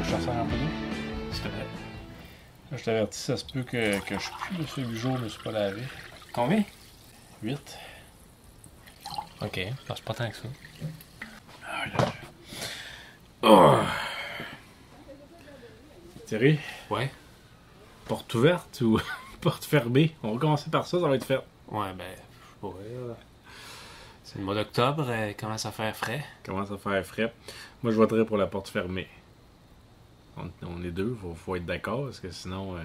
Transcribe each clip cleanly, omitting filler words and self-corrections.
je te sers un peu d'eau? S'il te plaît. Là, je t'avertis, ça se peut que je pue de ce 8 jours, je me suis pas lavé. Combien? 8. Ok, c'est pas tant que ça. Oh. Thierry, Ouais? porte ouverte ou porte fermée? On va commencer par ça va être fait. Ouais, ben, je sais pas. C'est le mois d'octobre, commence à faire frais. Commence à faire frais. Moi, je voterais pour la porte fermée. On est deux, faut être d'accord, parce que sinon...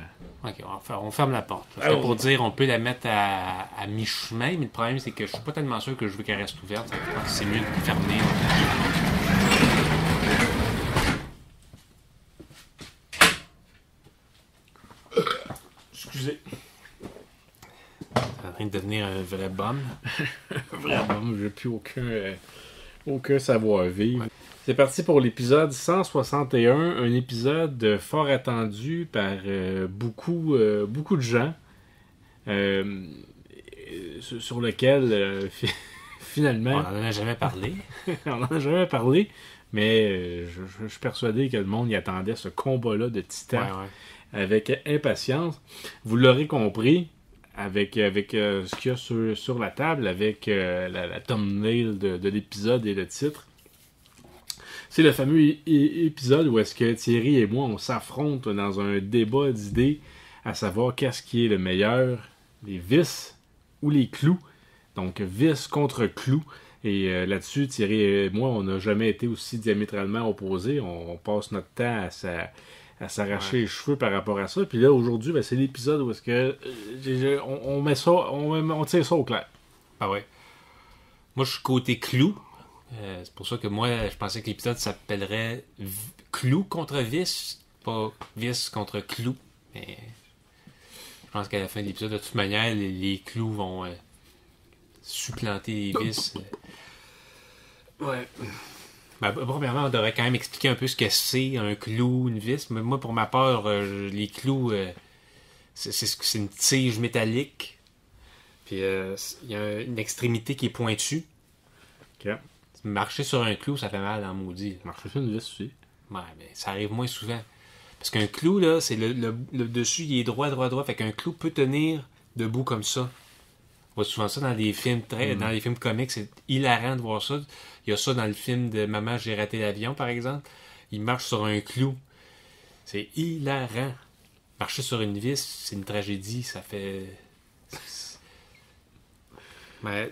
Ok, on ferme la porte. C'était pour dire, on peut la mettre à mi-chemin, mais le problème, c'est que je suis pas tellement sûr que je veux qu'elle reste ouverte. Je pense que c'est mieux de fermer. Excusez. C'est en train de devenir un vrai bum. Vraiment, j'ai plus aucun savoir-vivre. Ouais. C'est parti pour l'épisode 161, un épisode fort attendu par beaucoup de gens, sur lequel finalement... On n'en a jamais parlé. On n'en a jamais parlé, mais je suis persuadé que le monde y attendait ce combat-là de titans avec impatience. Vous l'aurez compris, avec ce qu'il y a sur la table, avec la thumbnail de l'épisode et le titre. C'est le fameux épisode où est-ce que Thierry et moi, on s'affronte dans un débat d'idées, à savoir qu'est-ce qui est le meilleur, les vis ou les clous. Donc, vis contre clous. Et là-dessus, Thierry et moi, on n'a jamais été aussi diamétralement opposés. On passe notre temps à s'arracher les cheveux par rapport à ça. Puis là, aujourd'hui, ben, c'est l'épisode où est-ce que on met ça, on tire ça au clair. Ah ouais. Moi, je suis côté clou. C'est pour ça que moi, je pensais que l'épisode s'appellerait Clou contre vis, pas vis contre clou. Mais je pense qu'à la fin de l'épisode, de toute manière, les clous vont supplanter les vis. Ouais. Ben, premièrement, on devrait quand même expliquer un peu ce que c'est un clou, une vis. Mais moi, pour ma part, les clous, c'est une tige métallique. Puis il y a une extrémité qui est pointue. Ok. Marcher sur un clou, ça fait mal en maudit. Marcher sur une vis aussi. Ouais, mais ça arrive moins souvent. Parce qu'un clou, là, c'est le dessus, il est droit. Fait qu'un clou peut tenir debout comme ça. On voit souvent ça dans des films dans les films comiques. C'est hilarant de voir ça. Il y a ça dans le film de Maman, j'ai raté l'avion, par exemple. Il marche sur un clou. C'est hilarant. Marcher sur une vis, c'est une tragédie. Ça fait... Ben,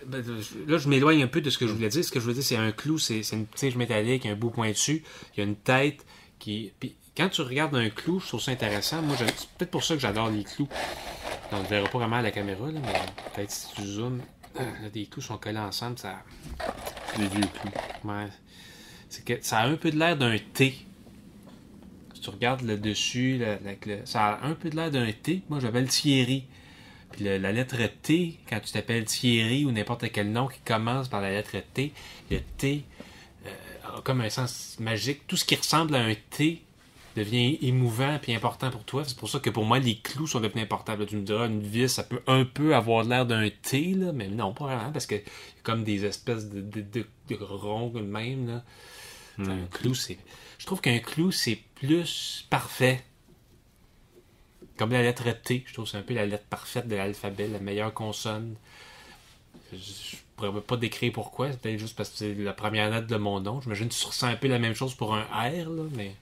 là, je m'éloigne un peu de ce que je voulais dire. Ce que je veux dire, c'est un clou, c'est une tige métallique, un bout pointu. Il y a une tête qui... Puis, quand tu regardes un clou, je trouve ça intéressant. Moi, c'est peut-être pour ça que j'adore les clous. On ne verra pas vraiment à la caméra, là, mais peut-être si tu zoomes, là, des clous sont collés ensemble, ça... Les vieux clous. Ouais. C'est que ça a un peu de l'air d'un T. Si tu regardes le dessus, ça a un peu de l'air d'un T. Moi, j'appelle Thierry. Puis la lettre T, quand tu t'appelles Thierry ou n'importe quel nom qui commence par la lettre T, le T a comme un sens magique. Tout ce qui ressemble à un T devient émouvant et important pour toi. C'est pour ça que pour moi, les clous sont devenus importants. Là, tu me diras, une vis, ça peut un peu avoir l'air d'un T, là, mais non, pas vraiment, parce que y a comme des espèces de ronds même. Là. Un clou, c'est... Je trouve qu'un clou, c'est plus parfait. Comme la lettre T, je trouve que c'est un peu la lettre parfaite de l'alphabet, la meilleure consonne. Je pourrais pas décrire pourquoi, c'est peut-être juste parce que c'est la première lettre de mon nom. J'imagine que tu ressens un peu la même chose pour un R, là, mais...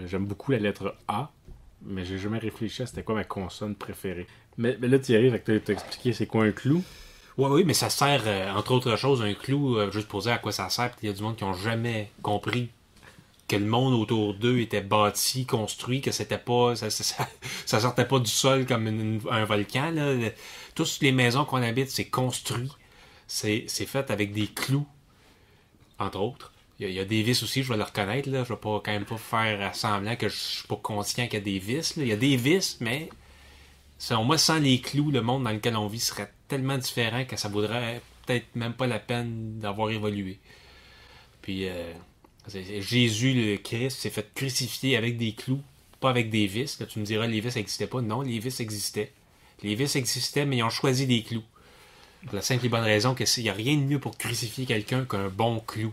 J'aime beaucoup la lettre A, mais j'ai jamais réfléchi à c'était quoi ma consonne préférée. Mais là, Thierry, t'as expliqué c'est quoi un clou? Oui, mais ça sert, entre autres choses, un clou, juste pour dire à quoi ça sert. Il y a du monde qui n'ont jamais compris que le monde autour d'eux était bâti, construit, que c'était pas, ça sortait pas du sol comme un volcan. Là. Toutes les maisons qu'on habite, c'est construit. C'est fait avec des clous, entre autres. Il y a des vis aussi, je vais le reconnaître. Là. Je vais pas, quand même pas faire semblant que je suis pas conscient qu'il y a des vis. Là. Il y a des vis, mais selon moi, sans les clous, le monde dans lequel on vit serait tellement différent que ça vaudrait peut-être même pas la peine d'avoir évolué. Puis Jésus, le Christ, s'est fait crucifier avec des clous, pas avec des vis. Là, tu me diras, les vis n'existaient pas. Non, les vis existaient. Les vis existaient, mais ils ont choisi des clous. Pour la simple et bonne raison qu'il n'y a rien de mieux pour crucifier quelqu'un qu'un bon clou.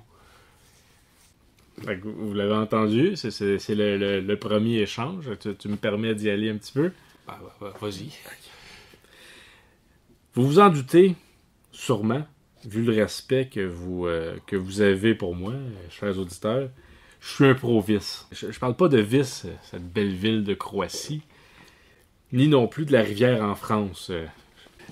Fait que vous l'avez entendu, c'est le premier échange. Tu me permets d'y aller un petit peu? Vas-y. Vous vous en doutez, sûrement, vu le respect que vous avez pour moi, chers auditeurs, je suis un pro-vice. Je parle pas de Vice, cette belle ville de Croatie, ni non plus de la rivière en France.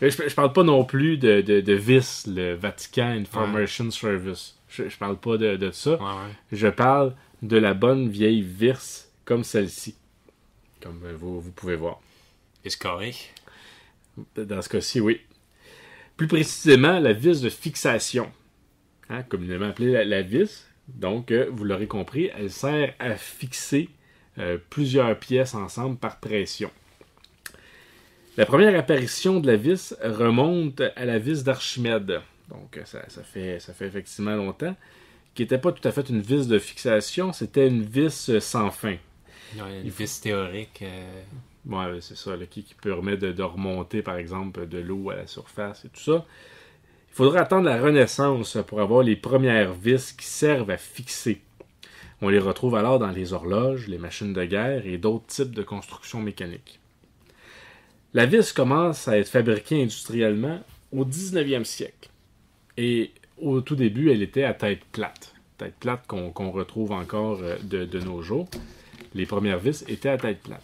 Je parle pas non plus de Vice, le Vatican Information Service. Je parle pas de ça. Ouais. Je parle de la bonne vieille vis comme celle-ci. Comme vous pouvez voir. Est-ce correct? Dans ce cas-ci, oui. Plus précisément, la vis de fixation. Communément appelée la vis. Donc, vous l'aurez compris, elle sert à fixer plusieurs pièces ensemble par pression. La première apparition de la vis remonte à la vis d'Archimède. Donc, ça fait effectivement longtemps. Qui n'était pas tout à fait une vis de fixation, c'était une vis sans fin. Une vis théorique. Oui, c'est ça, là, qui permet de remonter, par exemple, de l'eau à la surface et tout ça. Il faudra attendre la Renaissance pour avoir les premières vis qui servent à fixer. On les retrouve alors dans les horloges, les machines de guerre et d'autres types de constructions mécaniques. La vis commence à être fabriquée industriellement au 19e siècle. Et au tout début, elle était à tête plate. Tête plate qu'on retrouve encore de nos jours. Les premières vis étaient à tête plate.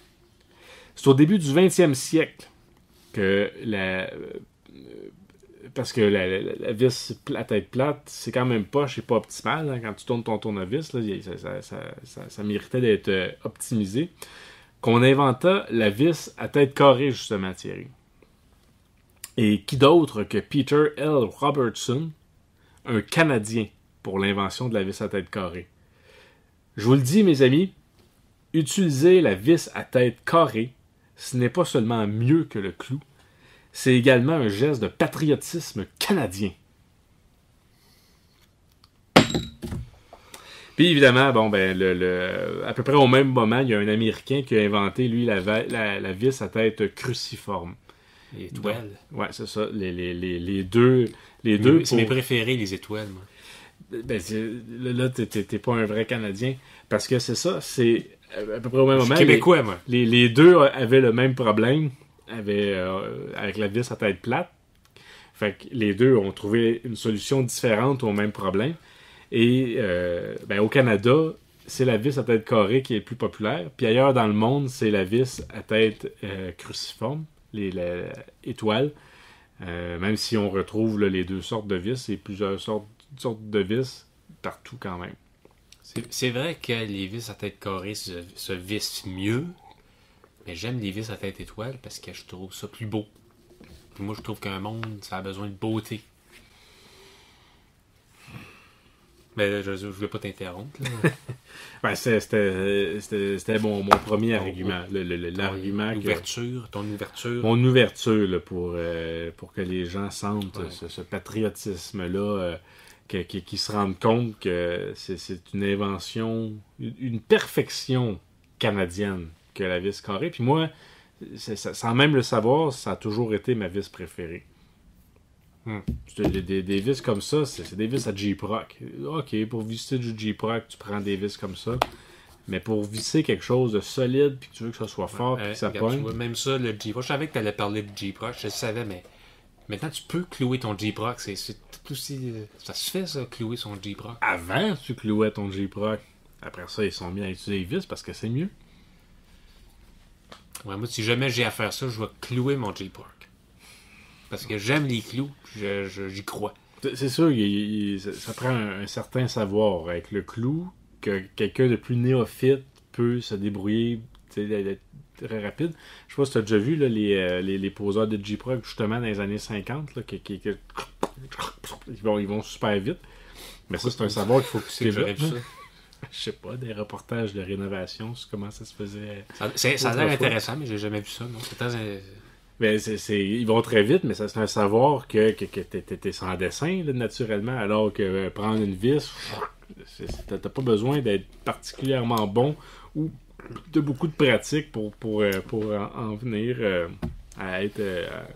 C'est au début du 20e siècle que parce que la vis à tête plate, c'est quand même c'est pas optimal. Hein, quand tu tournes ton tournevis, là, ça méritait d'être optimisé. Qu'on inventa la vis à tête carrée, justement, Thierry. Et qui d'autre que Peter L. Robertson, un Canadien, pour l'invention de la vis à tête carrée. Je vous le dis, mes amis, utiliser la vis à tête carrée, ce n'est pas seulement mieux que le clou, c'est également un geste de patriotisme canadien. Puis évidemment, à peu près au même moment, il y a un Américain qui a inventé, lui, la vis à tête cruciforme. Les étoiles. Ouais, c'est ça. Les deux. C'est mes préférés, les étoiles, moi. Là, t'es pas un vrai Canadien. Parce que c'est ça, c'est à peu près au même moment. Je suis québécois, moi. Les deux avaient le même problème avec la vis à tête plate. Fait que les deux ont trouvé une solution différente au même problème. Et au Canada, c'est la vis à tête carrée qui est le plus populaire. Puis ailleurs dans le monde, c'est la vis à tête cruciforme, étoile. Même si on retrouve là, les deux sortes de vis et plusieurs sortes de vis partout quand même. C'est vrai que les vis à tête carrée se vissent mieux, mais j'aime les vis à tête étoile parce que je trouve ça plus beau. Puis moi, je trouve qu'un monde, ça a besoin de beauté. Mais je ne voulais pas t'interrompre. C'était mon premier argument. L'argument ton ouverture. Mon ouverture là, pour que les gens sentent ce patriotisme-là, qui se rendent compte que c'est une invention, une perfection canadienne que la vis carrée. Puis moi, sans même le savoir, ça a toujours été ma vis préférée. Des vis comme ça, c'est des vis à J-Proc. Ok, pour visser du J-Proc, tu prends des vis comme ça. Mais pour visser quelque chose de solide, puis que tu veux que ça soit fort, puis que ça pogne. Tu vois, même ça, le J-Proc, je savais que tu allais parler de J-Proc, je le savais, mais maintenant tu peux clouer ton J-Proc. C'est tout aussi. Ça se fait, ça, clouer son J-Proc. Avant, tu clouais ton J-Proc. Après ça, ils sont mis à utiliser les vis parce que c'est mieux. Ouais, moi, si jamais j'ai à faire ça, je vais clouer mon J-Proc. Parce que j'aime les clous, j'y crois. C'est sûr, ça prend un certain savoir avec le clou, que quelqu'un de plus néophyte peut se débrouiller très rapide. Je sais pas si tu as déjà vu là, les poseurs de J-Proc, justement, dans les années 50, là, ils vont super vite. Mais ça, c'est un savoir qu'il faut que tu développes. Je sais pas, des reportages de rénovation, comment ça se faisait. Ça a l'air intéressant, mais j'ai jamais vu ça. Non? C'est très... Ben, ils vont très vite, mais ça, c'est un savoir que t'es sans dessin, là, naturellement, alors que prendre une vis, t'as pas besoin d'être particulièrement bon ou de beaucoup de pratique pour en venir à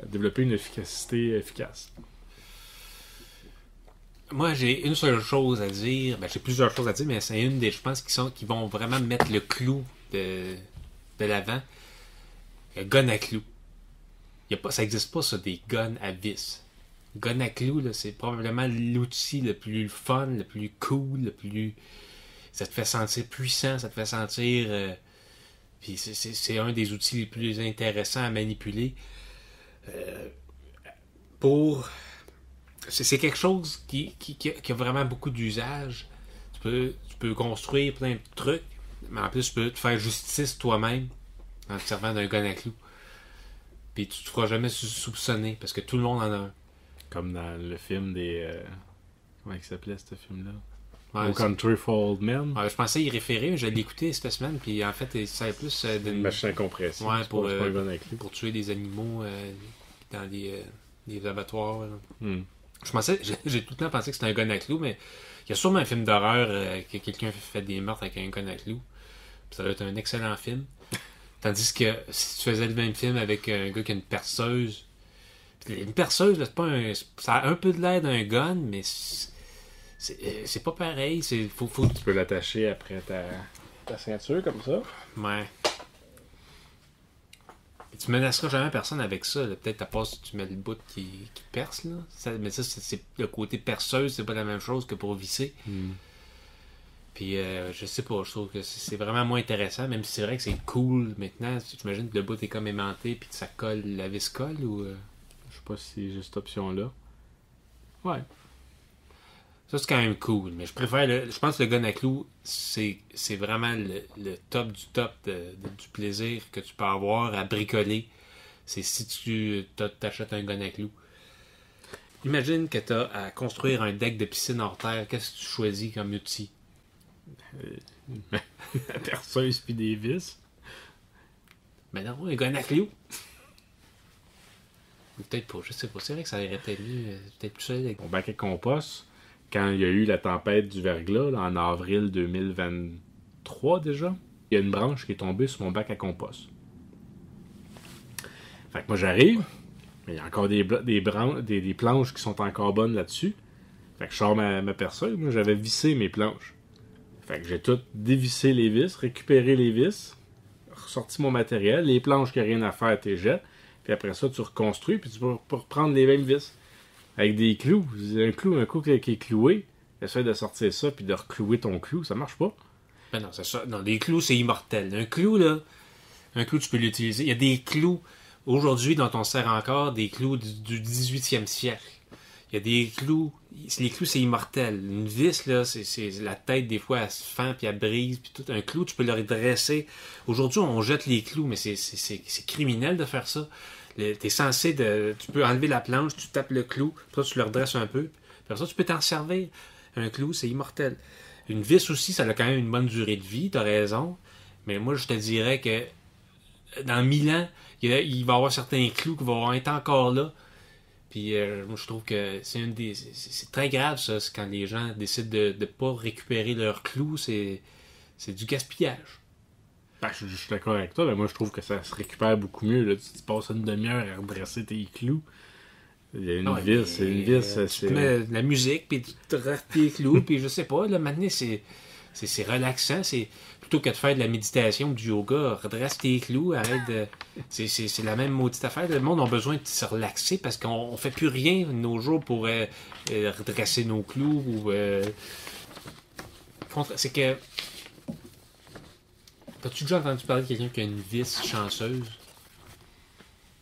développer une efficacité efficace. Moi, j'ai une seule chose à dire. Ben, j'ai plusieurs choses à dire, mais c'est une des, je pense, qui vont vraiment mettre le clou de l'avant. Le gun à clou. Ça n'existe pas, ça, des guns à vis. Gun à clou, là, c'est probablement l'outil le plus fun, le plus cool, le plus... Ça te fait sentir puissant, ça te fait sentir... Puis c'est un des outils les plus intéressants à manipuler. Pour... C'est quelque chose qui a vraiment beaucoup d'usage. Tu peux construire plein de trucs, mais en plus, tu peux te faire justice toi-même en te servant d'un gun à clous. Puis tu te feras jamais soupçonner, parce que tout le monde en a un. Comme dans le film des... comment il s'appelait, ce film-là? Ouais, No Country for Old Men. Ouais, je pensais y référer, mais je l'ai écouté cette semaine, puis en fait, il savait plus Une machine à compression. Ouais, pour tuer des animaux dans des abattoirs. Mm. J'ai tout le temps pensé que c'était un gun à clous, mais il y a sûrement un film d'horreur que quelqu'un fait des meurtres avec un gun à clous. Ça doit être un excellent film. Tandis que si tu faisais le même film avec un gars qui a une perceuse, une perceuse, là, c'est pas ça a un peu de l'air d'un gun, mais c'est pas pareil. Faut... Tu peux l'attacher après ta ceinture comme ça. Ouais. Et tu menaceras jamais personne avec ça. Là. Peut-être à part si tu mets le bout qui perce. Là. Mais ça, c'est le côté perceuse, c'est pas la même chose que pour visser. Mm. Puis je sais pas, je trouve que c'est vraiment moins intéressant, même si c'est vrai que c'est cool maintenant. J'imagine que le bout est comme aimanté puis que ça colle, la vis colle ou. Je sais pas si j'ai cette option-là. Ouais. Ça, c'est quand même cool, mais je préfère je pense que le gun à clous, c'est vraiment le top du top du plaisir que tu peux avoir à bricoler. C'est si tu t'achètes un gun à clous. Imagine que tu as à construire un deck de piscine hors terre. Qu'est-ce que tu choisis comme outil? La perceuse puis des vis. Ben non, un gun à clous. Peut-être pas, je sais pas. C'est vrai que ça aurait peut-être mieux, peut-être plus solide. Mon bac à compost, quand il y a eu la tempête du verglas, là, en avril 2023 déjà, il y a une branche qui est tombée sur mon bac à compost. Fait que moi j'arrive, mais il y a encore des planches qui sont encore bonnes là-dessus. Fait que je sors ma perceuse, moi j'avais vissé mes planches. Fait que j'ai tout dévissé les vis, récupéré les vis, ressorti mon matériel, les planches qui n'ont rien à faire, tu les jettes, puis après ça tu reconstruis, puis tu peux reprendre les mêmes vis. Avec des clous. Un coup qui est cloué, essaie de sortir ça puis de reclouer ton clou, ça marche pas. Ben non, c'est ça. Non, les clous, c'est immortel. Un clou, tu peux l'utiliser. Il y a des clous, aujourd'hui, dont on sert encore, des clous du 18e siècle. Il y a des clous, les clous, c'est immortel. Une vis, là, c'est la tête, des fois, elle se fend puis elle brise, puis tout. Un clou, tu peux le redresser. Aujourd'hui, on jette les clous, mais c'est criminel de faire ça. T'es censé tu peux enlever la planche, tu tapes le clou, puis tu le redresses un peu. Puis après ça, tu peux t'en servir. Un clou, c'est immortel. Une vis aussi, ça a quand même une bonne durée de vie, t'as raison. Mais moi, je te dirais que dans 1000 ans, il va y avoir certains clous qui vont être encore là. Puis moi, je trouve que c'est très grave, ça, c'est quand les gens décident de ne pas récupérer leurs clous. C'est du gaspillage. Ben, je suis d'accord avec toi, mais moi je trouve que ça se récupère beaucoup mieux. Là. Tu passes une demi-heure à redresser tes clous. Il y a une vis, c'est une vis. Tu mets de la musique, puis tu te restes tes clous, puis je sais pas, là, maintenant c'est relaxant. C'est plutôt que de faire de la méditation ou du yoga, redresse tes clous, arrête de. C'est la même maudite affaire. Le monde a besoin de se relaxer parce qu'on fait plus rien de nos jours pour redresser nos clous ou. C'est que. As-tu déjà entendu parler de quelqu'un qui a une vis chanceuse?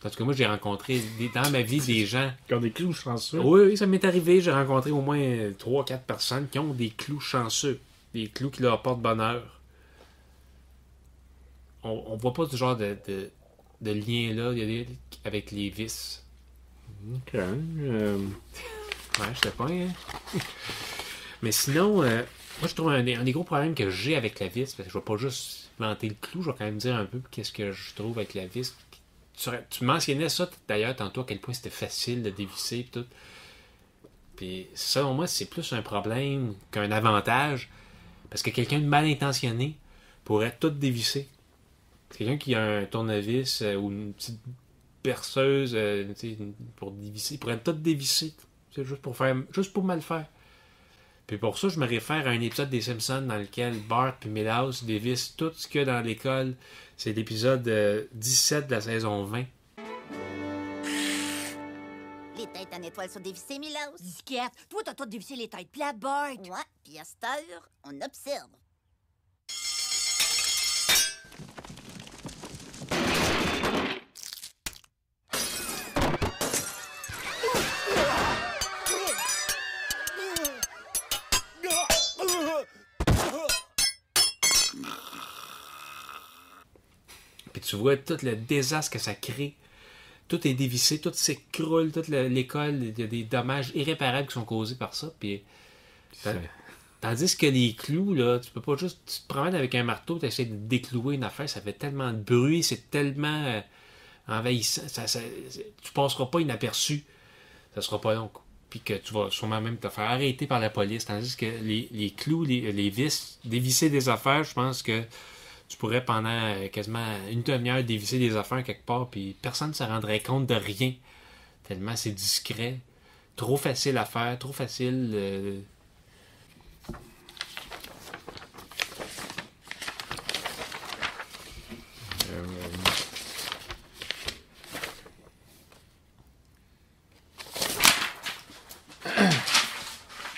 Parce que moi, j'ai rencontré dans ma vie des gens... Qui ont des clous chanceux? Oui, ça m'est arrivé. J'ai rencontré au moins 3-4 personnes qui ont des clous chanceux. Des clous qui leur apportent bonheur. On voit pas ce genre de lien-là avec les vis. Ok. Ouais, je sais pas, hein? Mais sinon, moi, je trouve un des gros problèmes que j'ai avec la vis, parce que je vais pas juste vanter le clou, je vais quand même dire un peu qu'est-ce que je trouve avec la vis. Tu mentionnais ça, d'ailleurs, tantôt, à quel point c'était facile de dévisser et tout. Puis, selon moi, c'est plus un problème qu'un avantage, parce que quelqu'un de mal intentionné pourrait tout dévisser. Quelqu'un qui a un tournevis ou une petite perceuse pour dévisser, il pourrait tout dévisser. C'est juste pour mal faire. Puis pour ça, je me réfère à un épisode des Simpsons dans lequel Bart et Milhouse dévissent tout ce qu'il y a dans l'école. C'est l'épisode 17 de la saison 20. Les têtes en étoile sont dévissées, Milhouse. Disquette, toi, t'as tout dévissé les têtes plates, Bart. Ouais, puis à cette heure, on observe. Puis tu vois tout le désastre que ça crée. Tout est dévissé, tout s'écroule, toute l'école, il y a des dommages irréparables qui sont causés par ça. Puis, tandis que les clous, là, tu peux pas juste... Tu te promènes avec un marteau, tu essaies de déclouer une affaire, ça fait tellement de bruit, c'est tellement envahissant. Tu passeras pas inaperçu. Ça sera pas long. Puis que tu vas sûrement même te faire arrêter par la police. Tandis que les clous, les vis, dévisser des affaires, je pense que tu pourrais pendant quasiment une demi-heure dévisser des affaires quelque part, puis personne ne se rendrait compte de rien. Tellement c'est discret. Trop facile à faire, trop facile.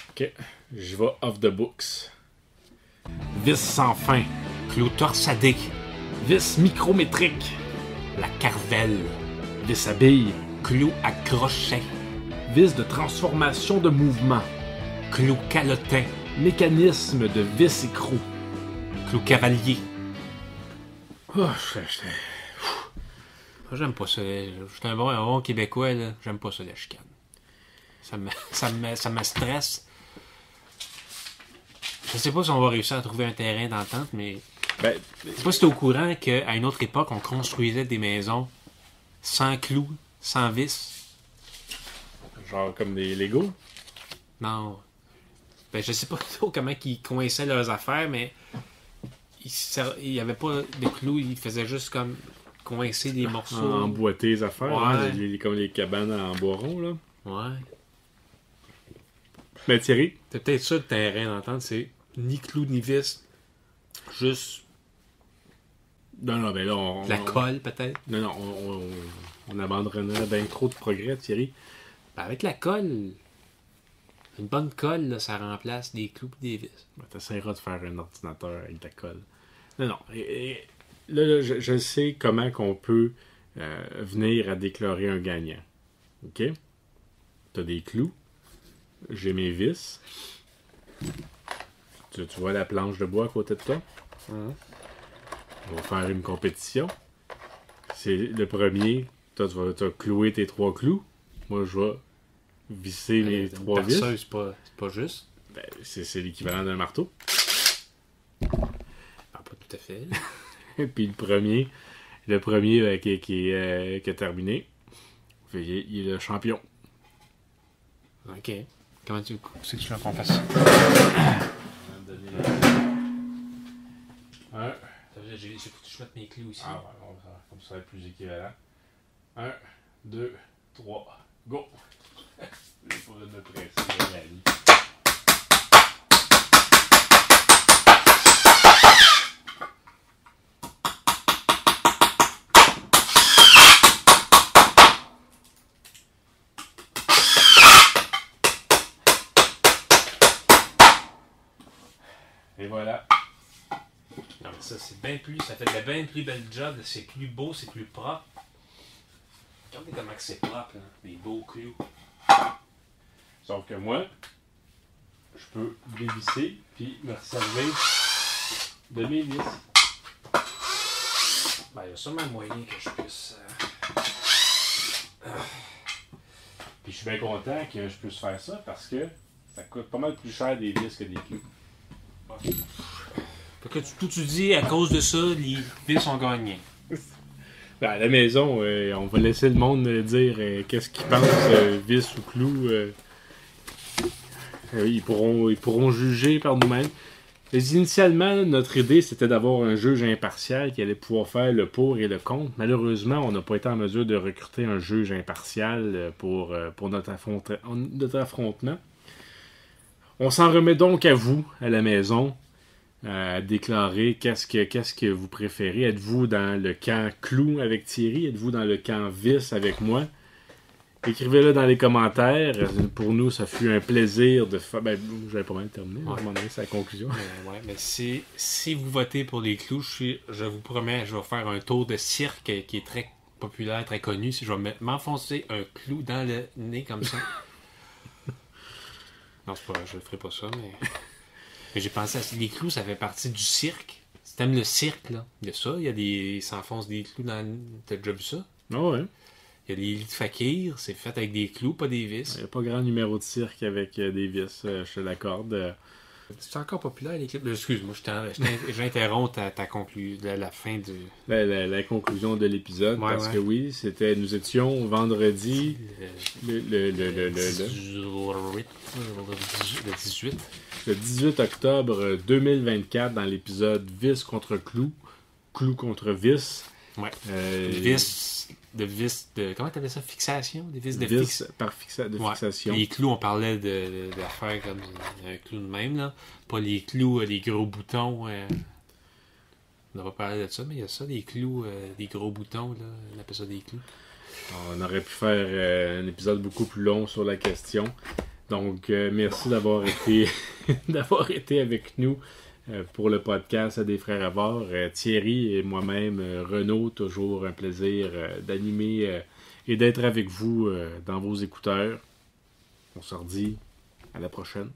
Ok, je vais off the books. Vis sans fin. Clou torsadé. Vis micrométrique. La carvelle. Vis à bille. Clou à crochet. Vis de transformation de mouvement. Clou calotin. Mécanisme de vis écrou. Clou cavalier. Oh, J'aime pas ça. Je suis un bon Québécois, là. J'aime pas ça, la chicane. Ça me stresse. Je sais pas si on va réussir à trouver un terrain d'entente, mais... je sais pas si t'es au courant qu'à une autre époque, on construisait des maisons sans clous, sans vis. Genre comme des Legos? Non. Je sais pas trop comment ils coinçaient leurs affaires, mais il y avait pas de clous, ils faisaient juste comme coincer des morceaux. Emboîter les affaires, ouais. Comme les cabanes en bois rond, là. Ouais. Mais Thierry? C'est peut-être ça le terrain d'entente, c'est ni clous ni vis. Juste... Non, ben là, la colle, peut-être. Non, on abandonnerait bien trop de progrès, Thierry. Ben avec la colle, une bonne colle, là, ça remplace des clous et des vis. Ben, t'essaieras de faire un ordinateur avec de la colle. Non. Là, je sais comment qu'on peut venir à déclarer un gagnant. OK? T'as des clous. J'ai mes vis. Tu vois la planche de bois à côté de toi? On va faire une compétition. C'est le premier. Toi, tu vas clouer tes 3 clous. Moi, je vais visser mes 3 vis. C'est pas juste. Ben, c'est l'équivalent d'un marteau. Pas tout à fait. Et puis le premier qui a terminé, il est le champion. OK. Comment tu sais que je veux qu'on fasse ça? J'ai foutu que je mette mes clés aussi. Ah ouais, comme ça va être plus équivalent. 1, 2, 3, go! Il faut de me presser la vie. Et voilà. Non, mais ça, c'est bien plus. Ça fait de la bien plus belle job. C'est plus beau, c'est plus propre. Regardez comment c'est propre, là. Des beaux clous. Sauf que moi, je peux dévisser puis me servir de mes vis. Ben, il y a sûrement moyen que je puisse. Puis je suis bien content que je puisse faire ça parce que ça coûte pas mal plus cher des vis que des clous. Fait que tu dis, à cause de ça, les vis ont gagné. Ben, à la maison, on va laisser le monde dire qu'est-ce qu'ils pensent, vis ou clous. Ils pourront juger par nous-mêmes. Mais initialement, notre idée, c'était d'avoir un juge impartial qui allait pouvoir faire le pour et le contre. Malheureusement, on n'a pas été en mesure de recruter un juge impartial pour notre affrontement. On s'en remet donc à vous, à la maison, à déclarer qu'est-ce que vous préférez. Êtes-vous dans le camp clou avec Thierry? Êtes-vous dans le camp vis avec moi? Écrivez-le dans les commentaires. Pour nous, ça fut un plaisir de faire... Ben, j'avais pas mal terminé. Ouais. C'est la conclusion. Mais si vous votez pour les clous, je vous promets, je vais faire un tour de cirque qui est très populaire, très connu. Si je vais m'enfoncer un clou dans le nez comme ça. Non, c'est pas, je ne ferai pas ça, mais j'ai pensé à les clous, ça fait partie du cirque. Si t'aimes le cirque, là, il y a ça, ils s'enfoncent des clous dans le... T'as déjà vu ça? Ah ouais. Il y a des lits de fakir, c'est fait avec des clous, pas des vis. Il n'y a pas grand numéro de cirque avec des vis, je te l'accorde. C'est encore populaire, les clips? Excuse-moi, j'interromps ta conclusion, la fin du... La conclusion de l'épisode, parce que oui, nous étions vendredi, le 18 octobre 2024, dans l'épisode Vis contre Clou, Clou contre Vis. Ouais. Comment t'appelles ça? Fixation? Des vis de fixation. Les clous, on parlait d'affaires comme un clou de même, là. Pas les clous, les gros boutons. On n'a pas parlé de ça, mais il y a ça, des clous, des gros boutons, là. On appelle ça des clous. On aurait pu faire un épisode beaucoup plus long sur la question. Donc, merci d'avoir été avec nous pour le podcast des Frères Avars. Thierry et moi-même, Renaud, toujours un plaisir d'animer et d'être avec vous dans vos écouteurs. On se redit à la prochaine.